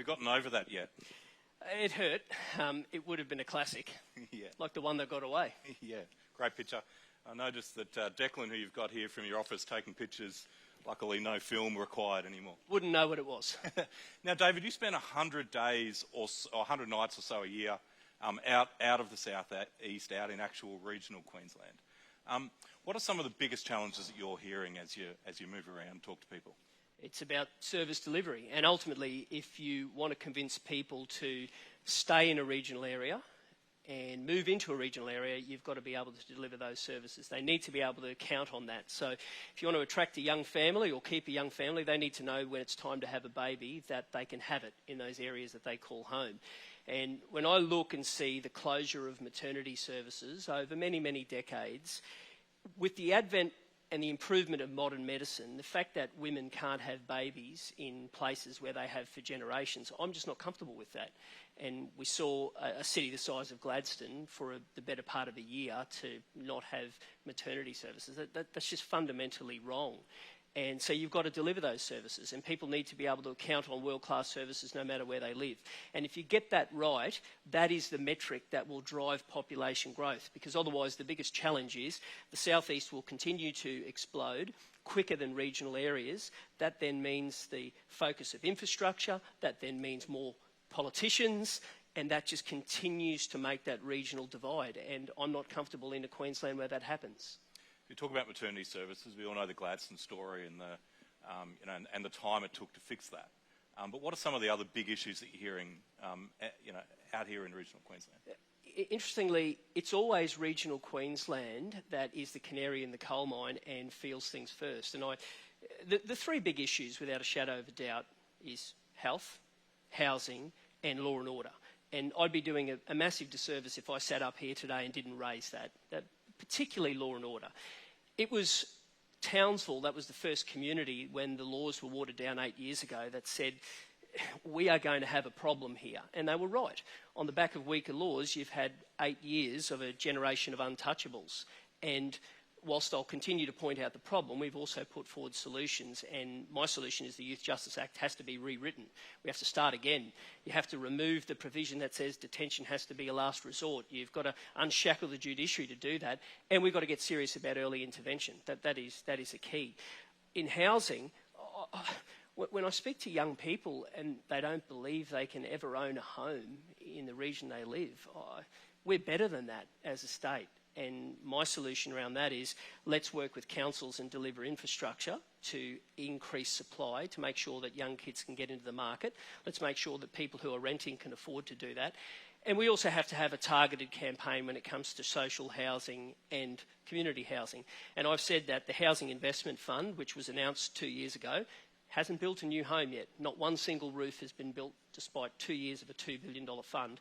you gotten over that yet? It hurt. It would have been a classic, Yeah. like the one that got away. Yeah, great picture. I noticed that Declan, who you've got here from your office taking pictures, luckily no film required anymore. Wouldn't know what it was. Now, David, you spend 100 days or 100 nights or so a year out of the south east, out in actual regional Queensland. What are some of the biggest challenges that you're hearing as you move around and talk to people? It's about service delivery, and ultimately, if you want to convince people to stay in a regional area and move into a regional area, you've got to be able to deliver those services. They need to be able to count on that. So if you want to attract a young family or keep a young family, they need to know when it's time to have a baby that they can have it in those areas that they call home. And when I look and see the closure of maternity services over many, many decades, with the advent and the improvement of modern medicine, the fact that women can't have babies in places where they have for generations, I'm just not comfortable with that. And we saw a city the size of Gladstone for the better part of a year to not have maternity services. That's just fundamentally wrong. And so you've got to deliver those services, and people need to be able to count on world-class services no matter where they live. And if you get that right, that is the metric that will drive population growth, because otherwise the biggest challenge is the southeast will continue to explode quicker than regional areas. That then means the focus of infrastructure, that then means more politicians, and that just continues to make that regional divide. And I'm not comfortable in a Queensland where that happens. You talk about maternity services. We all know the Gladstone story and the time it took to fix that. But what are some of the other big issues that you're hearing, out here in regional Queensland? Interestingly, it's always regional Queensland that is the canary in the coal mine and feels things first. And the three big issues, without a shadow of a doubt, is health, housing, and law and order. And I'd be doing a massive disservice if I sat up here today and didn't raise that, particularly law and order. It was Townsville, that was the first community when the laws were watered down 8 years ago, that said, we are going to have a problem here. And they were right. On the back of weaker laws, you've had 8 years of a generation of untouchables. And whilst I'll continue to point out the problem, we've also put forward solutions, and my solution is the Youth Justice Act has to be rewritten. We have to start again. You have to remove the provision that says detention has to be a last resort. You've got to unshackle the judiciary to do that, and we've got to get serious about early intervention. That is a key. In housing, when I speak to young people and they don't believe they can ever own a home in the region they live, we're better than that as a state. And my solution around that is let's work with councils and deliver infrastructure to increase supply, to make sure that young kids can get into the market. Let's make sure that people who are renting can afford to do that. And we also have to have a targeted campaign when it comes to social housing and community housing. And I've said that the Housing Investment Fund, which was announced 2 years ago, hasn't built a new home yet. Not one single roof has been built despite 2 years of a $2 billion fund.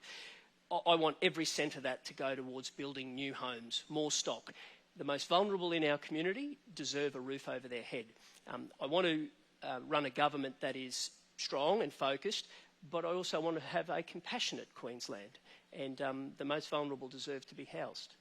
I want every cent of that to go towards building new homes, more stock. The most vulnerable in our community deserve a roof over their head. I want to run a government that is strong and focused, but I also want to have a compassionate Queensland, and the most vulnerable deserve to be housed.